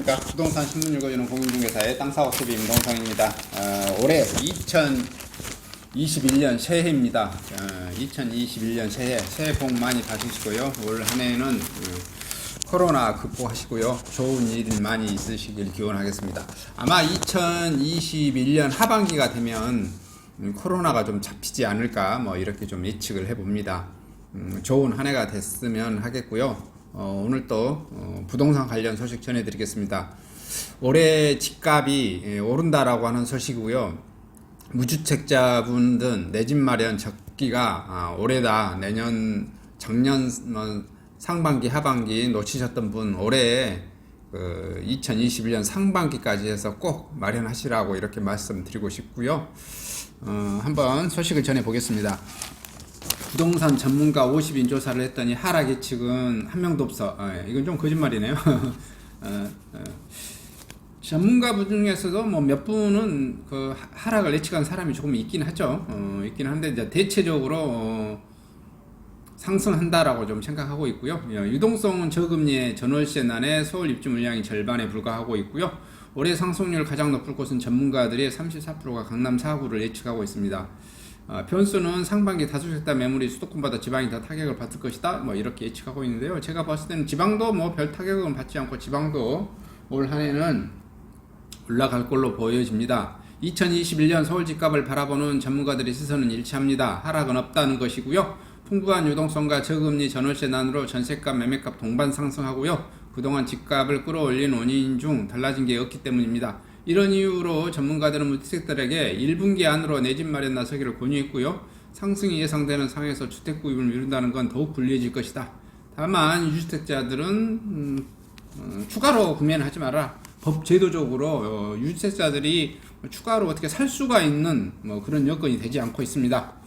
안녕하십니까. 부동산 신문 읽어주는 공인중개사의 땅사고 TV 임동성입니다. 올해 2021년 새해입니다. 2021년 새해 복 많이 받으시고요. 올 한해는 코로나 극복하시고요. 좋은 일 많이 있으시길 기원하겠습니다. 아마 2021년 하반기가 되면 코로나가 좀 잡히지 않을까 뭐 이렇게 좀 예측을 해봅니다. 좋은 한 해가 됐으면 하겠고요. 오늘 또 부동산 관련 소식 전해드리겠습니다. 올해 집값이 오른다라고 하는 소식이고요. 무주택자분들 내 집 마련 적기가 올해다 작년 상반기 하반기 놓치셨던 분 올해 2021년 상반기까지 해서 꼭 마련하시라고 이렇게 말씀드리고 싶고요. 한번 소식을 전해 보겠습니다. 부동산 전문가 50인 조사를 했더니 하락 예측은 한 명도 없어. 이건 좀 거짓말이네요. 전문가분 중에서도 뭐 몇 분은 그 하락을 예측한 사람이 조금 있긴 하죠. 있긴 한데 이제 대체적으로 상승한다라고 좀 생각하고 있고요. 유동성은 저금리의 전월세난에 서울 입주 물량이 절반에 불과하고 있고요. 올해 상승률 가장 높을 곳은 전문가들의 34%가 강남 4구를 예측하고 있습니다. 변수는 상반기 다주택자 매물이 수도권보다 지방이 더 타격을 받을 것이다 뭐 이렇게 예측하고 있는데요. 제가 봤을 때는 지방도 뭐 별 타격은 받지 않고 지방도 올 한해는 올라갈 걸로 보여집니다. 2021년 서울 집값을 바라보는 전문가들의 시선은 일치합니다. 하락은 없다는 것이고요. 풍부한 유동성과 저금리 전월세난으로 전세값 매매값 동반 상승하고요. 그동안 집값을 끌어올린 원인 중 달라진 게 없기 때문입니다. 이런 이유로 전문가들은 무주택자들에게 1분기 안으로 내 집 마련 나서기를 권유했고요. 상승이 예상되는 상황에서 주택 구입을 미룬다는 건 더욱 불리해질 것이다. 다만 유주택자들은 추가로 구매는 하지 마라. 법 제도적으로 유주택자들이 추가로 어떻게 살 수가 있는 뭐 그런 여건이 되지 않고 있습니다.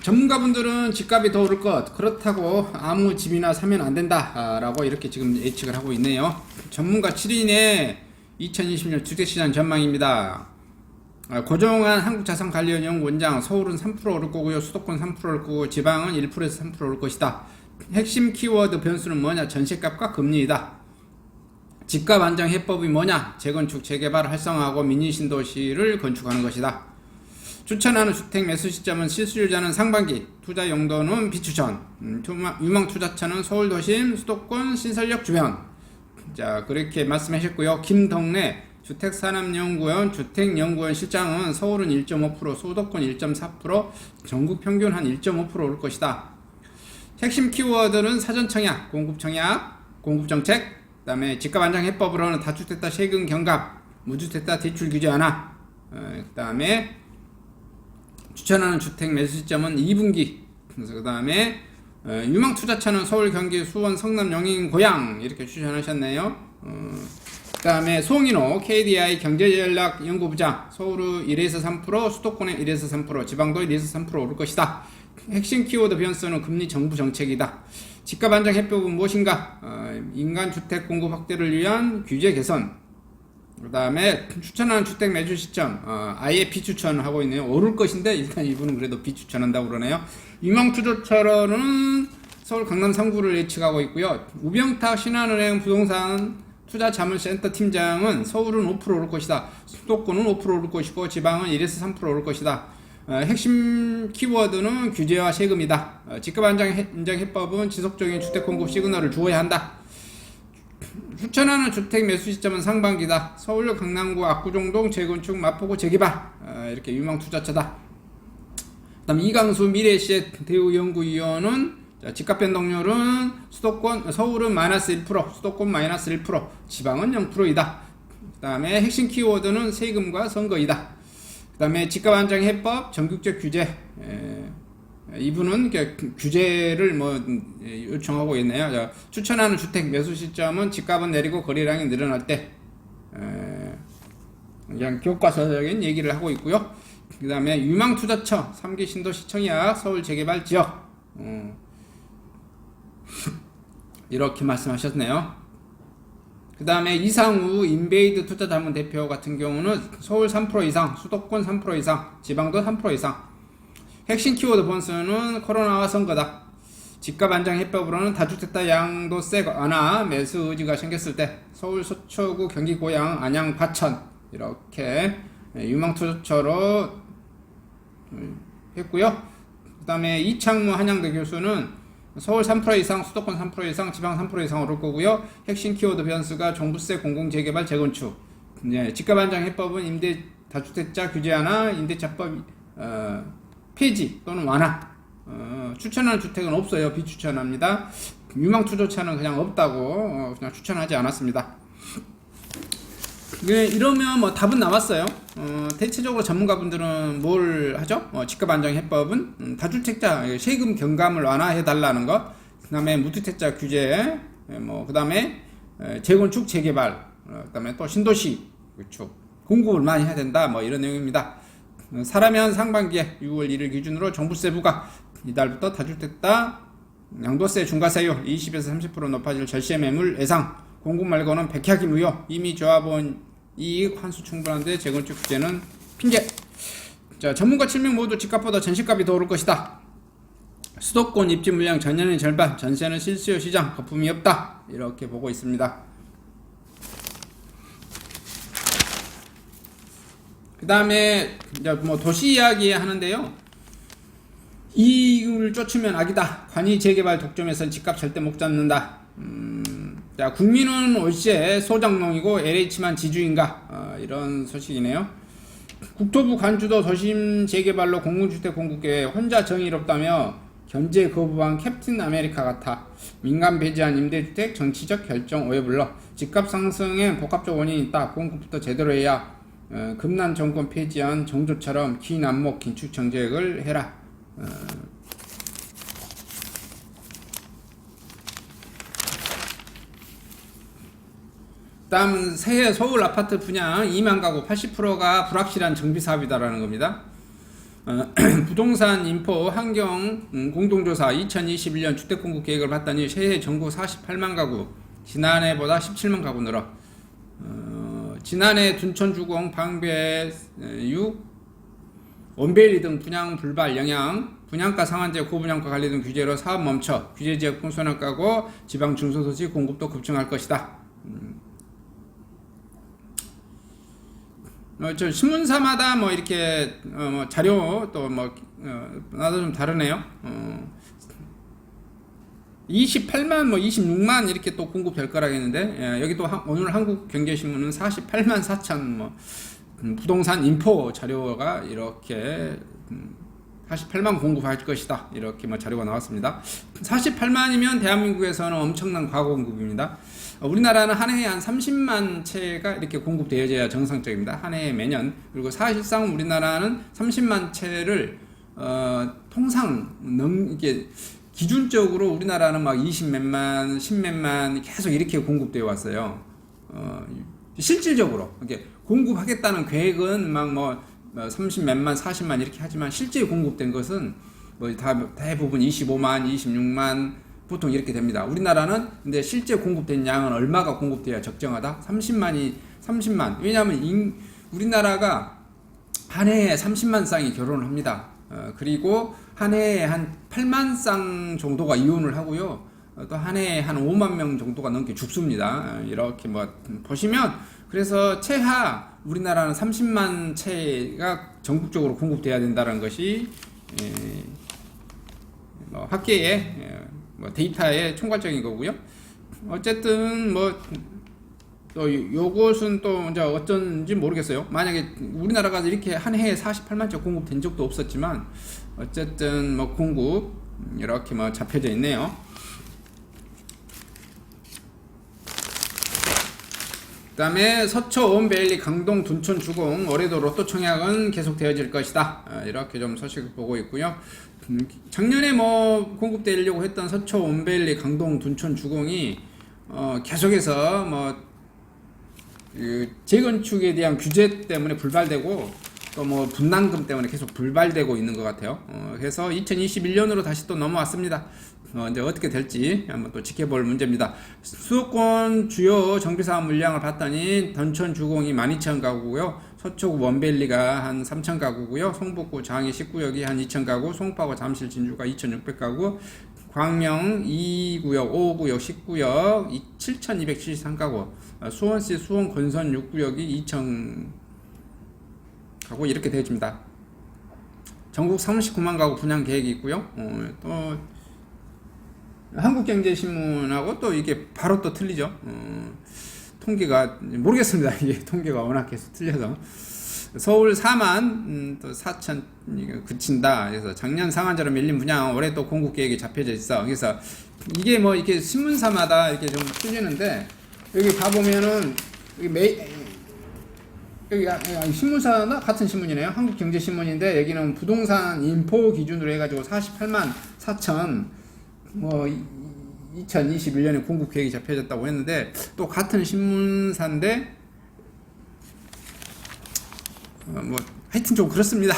전문가분들은 집값이 더 오를 것, 그렇다고 아무 집이나 사면 안 된다 라고 이렇게 지금 예측을 하고 있네요. 전문가 7인의 2020년 주택시장 전망입니다. 고종한 한국자산관리연구원 원장, 서울은 3% 오를 거고요. 수도권 3% 오를 거고 지방은 1%에서 3% 오를 것이다. 핵심 키워드 변수는 뭐냐? 전세값과 금리이다. 집값 안정 해법이 뭐냐? 재건축, 재개발 활성화하고 민일신도시를 건축하는 것이다. 추천하는 주택 매수 시점은 실수요자는 상반기, 투자 용도는 비추천, 유망 투자처는 서울 도심, 수도권, 신설역 주변. 자, 그렇게 말씀하셨고요. 김덕래 주택산업연구원 주택연구원 실장은 서울은 1.5%, 수도권 1.4%, 전국 평균 한 1.5% 오를 것이다. 핵심 키워드는 사전청약, 공급청약, 공급정책, 그 다음에 집값 안정 해법으로는 다주택자 세금 경감, 무주택자 대출 규제 완화, 그 다음에 추천하는 주택 매수 시점은 2분기. 그래서 그 다음에 유망 투자처는 서울, 경기, 수원, 성남, 영인, 고양 이렇게 추천하셨네요. 그 다음에 송인호 KDI 경제전략연구부장, 서울은 1에서 3%, 수도권은 1에서 3%, 지방도 1에서 3% 오를 것이다. 핵심 키워드 변수는 금리 정부 정책이다. 집값 안정 해법은 무엇인가? 인간 주택 공급 확대를 위한 규제 개선. 그 다음에 추천하는 주택 매수 시점 아예 비추천하고 있네요. 오를 것인데 일단 이분은 그래도 비추천한다고 그러네요. 유망투자처로는 서울 강남 3구를 예측하고 있고요. 우병탁 신한은행 부동산 투자자문센터 팀장은 서울은 5% 오를 것이다. 수도권은 5% 오를 것이고 지방은 1에서 3% 오를 것이다. 핵심 키워드는 규제와 세금이다. 집값 안정 해법은 지속적인 주택 공급 시그널을 주어야 한다. 추천하는 주택 매수 시점은 상반기다. 서울 강남구 압구정동 재건축 마포구 재개발 이렇게 유망 투자처다. 그다음 이강수 미래시의 대우연구위원은 집값 변동률은 서울은 마이너스 1%, 수도권 마이너스 1%, 지방은 0%이다. 그다음에 핵심 키워드는 세금과 선거이다. 그다음에 집값 안정 해법, 전국적 규제. 이분은 규제를 요청하고 있네요. 추천하는 주택 매수 시점은 집값은 내리고 거래량이 늘어날 때 그냥 교과서적인 얘기를 하고 있고요. 그 다음에 유망 투자처 3기 신도시 청약 서울 재개발 지역 이렇게 말씀하셨네요. 그 다음에 이상우 인베이드 투자자문 대표 같은 경우는 서울 3% 이상, 수도권 3% 이상, 지방도 3% 이상. 핵심 키워드 본수는 코로나와 선거다. 집값 안정 해법으로는 다주택자 양도세 완화, 매수 의지가 생겼을 때 서울 서초구, 경기 고양, 안양 과천 이렇게 유망투자처로 했고요. 그 다음에 이창무 한양대 교수는 서울 3% 이상, 수도권 3% 이상, 지방 3% 이상 오를 거고요. 핵심 키워드 변수가 종부세, 공공재개발, 재건축. 집값 안정 해법은 임대 다주택자 규제 완화, 임대차법 폐지 또는 완화. 추천하는 주택은 없어요. 비추천합니다. 유망투조차는 그냥 없다고 그냥 추천하지 않았습니다. 이러면 뭐 답은 나왔어요. 대체적으로 전문가분들은 뭘 하죠? 집값 안정 해법은 다주택자 세금 경감을 완화해 달라는 것, 그다음에 무주택자 규제, 그다음에 재건축 재개발, 그다음에 또 신도시 구축 공급을 많이 해야 된다. 이런 내용입니다. 사라면 상반기에 6월 1일 기준으로 종부세 부과, 이달부터 다주택자 양도세 중과세율 20에서 30% 높아질 절세 매물 예상, 공급 말고는 백약이 무효, 이미 조합원 이익 환수 충분한데 재건축 규제는 핑계. 자, 전문가 7명 모두 집값보다 전시값이 더 오를 것이다. 수도권 입지 물량 전년의 절반, 전세는 실수요 시장, 거품이 없다. 이렇게 보고 있습니다. 그 다음에 도시 이야기 하는데요. 이익을 쫓으면 악이다. 관이 재개발 독점에선 집값 절대 못 잡는다. 자, 국민은 올시에 소장농이고 LH만 지주인가? 이런 소식이네요. 국토부 관주도 도심 재개발로 공공주택 공급계획 혼자 정의롭다며 견제 거부한 캡틴 아메리카 같아. 민간 배제한 임대주택 정치적 결정 오해 불러. 집값 상승에 복합적 원인이 있다. 공급부터 제대로 해야 금난 정권 폐지한 정조처럼 긴 안목 긴축 정책을 해라. 다음 새해 서울 아파트 분양 2만 가구 80%가 불확실한 정비사업이다라는 겁니다. 부동산 인포 환경 공동조사 2021년 주택공급 계획을 봤더니 새해 전국 48만 가구, 지난해보다 17만 가구 늘어. 지난해 둔촌주공, 방배유, 원베일리 등 분양 불발 영향, 분양가 상한제, 고분양가 관리 등 규제로 사업 멈춰, 규제지역 풍선학가고 지방 중소도시 공급도 급증할 것이다. 저 신문사마다 이렇게 자료 또 나도 좀 다르네요. 28만 26만 이렇게 또 공급될 거라고 했는데, 여기 또 오늘 한국경제신문은 48만 4천 부동산 인포 자료가 이렇게 48만 공급할 것이다. 이렇게 자료가 나왔습니다. 48만이면 대한민국에서는 엄청난 과거 공급입니다. 우리나라는 한 해에 한 30만 채가 이렇게 공급되어져야 정상적입니다. 한 해에 매년. 그리고 사실상 우리나라는 30만 채를 통상 이게 기준적으로 우리나라는 20몇만, 10몇만 계속 이렇게 공급되어 왔어요. 실질적으로 이렇게 공급하겠다는 계획은 30몇만, 40만 이렇게 하지만 실제 공급된 것은 대부분 25만, 26만 보통 이렇게 됩니다. 우리나라는 근데 실제 공급된 양은 얼마가 공급돼야 적정하다? 30만. 왜냐하면 우리나라가 한 해에 30만 쌍이 결혼을 합니다. 그리고 한 해에 한 8만 쌍 정도가 이혼을 하고요. 또 한 해에 한 5만 명 정도가 넘게 죽습니다. 이렇게 보시면, 그래서 최하 우리나라는 30만 채가 전국적으로 공급돼야 된다는 것이 학계의 데이터의 총괄적인 거고요. 어쨌든 또 요것은 또 이제 어쩐지 모르겠어요. 만약에 우리나라가 이렇게 한 해에 48만 채 공급된 적도 없었지만 어쨌든 공급 이렇게 잡혀져 있네요. 그 다음에 서초, 원베일리, 강동, 둔촌, 주공 올해도 로또 청약은 계속 되어질 것이다. 이렇게 좀 소식을 보고 있고요. 작년에 공급되려고 했던 서초, 원베일리, 강동, 둔촌, 주공이 계속해서 재건축에 대한 규제 때문에 불발되고 또 분담금 때문에 계속 불발되고 있는 것 같아요. 그래서 2021년으로 다시 또 넘어왔습니다. 이제 어떻게 될지 한번 또 지켜볼 문제입니다. 수도권 주요 정비사업 물량을 봤더니 둔촌 주공이 12,000가구고요. 서초구 원벨리가 한 3,000가구고요. 성북구 장애 19역이 한 2,000가구, 송파구 잠실 진주가 2,600가구, 광명 2구역, 5구역, 10구역 7,273가구, 수원시 수원 건선 6구역이 2,000 가구 이렇게 되어집니다. 전국 39만 가구 분양 계획이 있고요. 또 한국경제신문하고 또 이게 바로 또 틀리죠. 통계가 모르겠습니다. 이게 통계가 워낙 계속 틀려서. 서울 4만 또 4천 그친다. 그래서 작년 상한제로 밀린 분양 올해 또 공급 계획이 잡혀져 있어. 그래서 이게 뭐 이렇게 신문사마다 이렇게 좀 틀리는데 여기 가보면은 여기 신문사나 같은 신문이네요. 한국경제신문인데 여기는 부동산 인포 기준으로 해가지고 48만 4천 뭐 2021년에 공급 계획이 잡혀졌다고 했는데 또 같은 신문사인데 뭐 하여튼 좀 그렇습니다.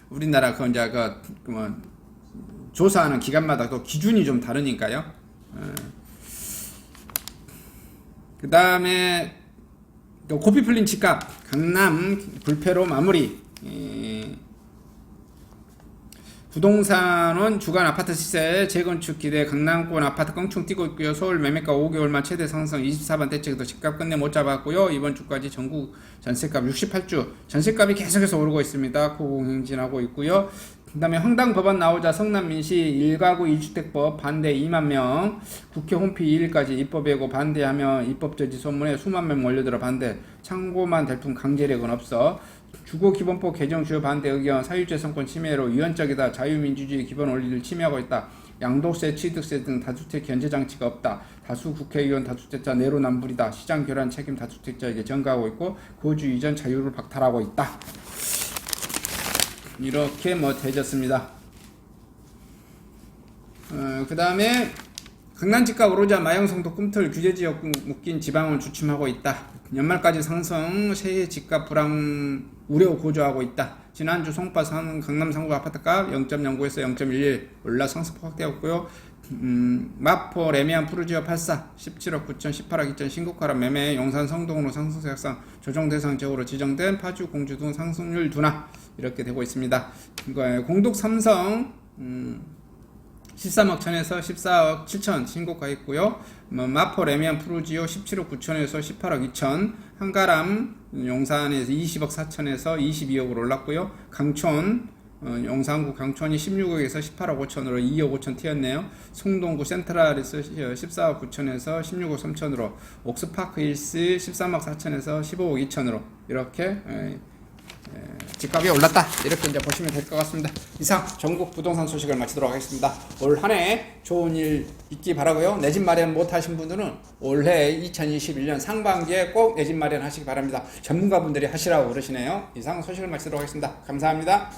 우리나라 그 이제 뭐 조사하는 기관마다 또 기준이 좀 다르니까요. 그 다음에 또 고삐 풀린 집값 강남 불패로 마무리. 부동산은 주간 아파트 시세 재건축 기대 강남권 아파트 껑충 뛰고 있고요. 서울 매매가 5개월만 최대 상승 24번 대책도 집값 끝내 못 잡았고요. 이번 주까지 전국 전세값 68주 전세값이 계속해서 오르고 있습니다. 고공행진하고 있고요. 그 다음에 황당 법안 나오자 성남민시 1가구 1주택법 반대 2만 명, 국회 홈피 2일까지 입법 예고 반대하며 입법저지 소문에 수만 명 몰려들어 반대, 참고만 될 뿐 강제력은 없어. 주거기본법 개정 주요 반대 의견, 사유재산권 침해로 유연적이다, 자유민주주의 기본 원리를 침해하고 있다, 양도세, 취득세 등 다주택 견제장치가 없다, 다수 국회의원 다주택자 내로남불이다, 시장 교란 책임 다주택자에게 전가하고 있고 거주 이전 자유를 박탈하고 있다. 이렇게 뭐 되졌습니다. 그 다음에 강남 집값 오르자 마영성도 꿈틀 규제지역 묶인 지방을 주춤하고 있다. 연말까지 상승, 새해 집값 불황 우려 고조하고 있다. 지난주 송파 강남 상구 아파트값 0.09에서 0.11 올라 상승폭 확대했고요. 마포 레미안 푸르지오 84 17억 9천 18억 2천 신고가로 매매, 용산 성동으로 상승세 약상 조정 대상 지역으로 지정된 파주 공주 등 상승률 둔화 이렇게 되고 있습니다. 공덕 삼성 13억 천에서 14억 7천 신고가 있고요. 마포 레미안 푸르지오 17억 9천에서 18억 2천, 한가람 용산에서 20억 4천에서 22억으로 올랐고요. 강촌 용산구 강촌이 16억에서 18억 5천으로 2억 5천 튀었네요. 송동구 센트럴에서 14억 9천에서 16억 3천으로, 옥스파크 힐스 13억 4천에서 15억 2천으로 이렇게 집값이 올랐다 이렇게 이제 보시면 될 것 같습니다. 이상 전국 부동산 소식을 마치도록 하겠습니다. 올 한 해 좋은 일 있기 바라고요. 내 집 마련 못하신 분들은 올해 2021년 상반기에 꼭 내 집 마련 하시기 바랍니다. 전문가분들이 하시라고 그러시네요. 이상 소식을 마치도록 하겠습니다. 감사합니다.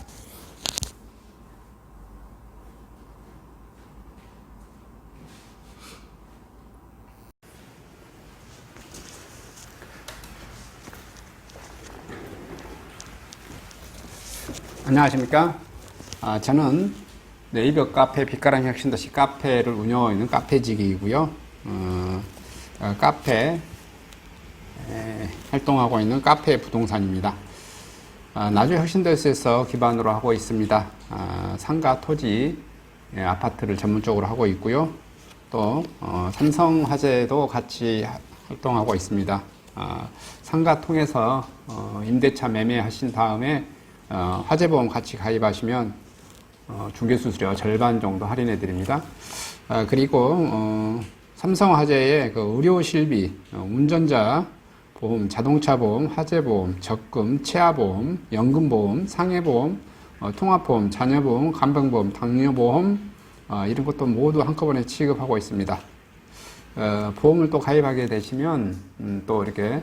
안녕하십니까. 저는 네이버 카페 빛가람 혁신도시 카페를 운영하고 있는 카페직이고요. 카페 활동하고 있는 카페 부동산입니다. 나주 혁신도시에서 기반으로 하고 있습니다. 상가 토지 아파트를 전문적으로 하고 있고요. 또 삼성화재도 같이 활동하고 있습니다. 상가 통해서 임대차 매매하신 다음에 화재보험 같이 가입하시면 중개수수료 절반 정도 할인해 드립니다. 그리고 삼성화재의 그 의료실비, 운전자 보험, 자동차 보험, 화재보험, 적금, 치아보험, 연금보험, 상해보험, 통합보험, 자녀보험, 간병보험, 당뇨보험 이런 것도 모두 한꺼번에 취급하고 있습니다. 보험을 또 가입하게 되시면 또 이렇게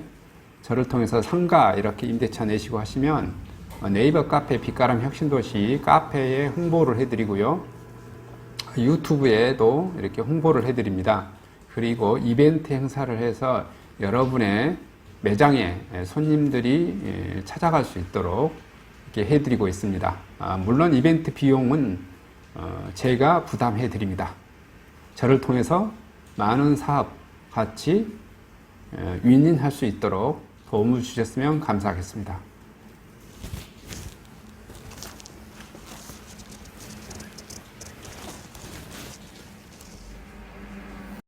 저를 통해서 상가 이렇게 임대차 내시고 하시면 네이버 카페 빛가람 혁신도시 카페에 홍보를 해드리고요. 유튜브에도 이렇게 홍보를 해드립니다. 그리고 이벤트 행사를 해서 여러분의 매장에 손님들이 찾아갈 수 있도록 이렇게 해드리고 있습니다. 물론 이벤트 비용은 제가 부담해 드립니다. 저를 통해서 많은 사업 같이 윈윈할 수 있도록 도움을 주셨으면 감사하겠습니다.